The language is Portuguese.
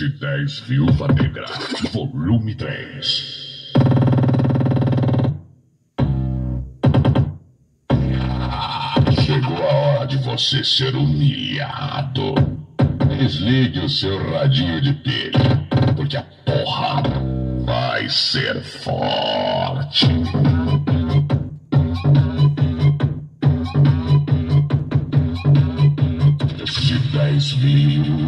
S10 Viúva Negra, volume 3. Chegou a hora de você ser humilhado. Desligue o seu radinho de pilha, porque a porra vai ser forte. S10 Viúva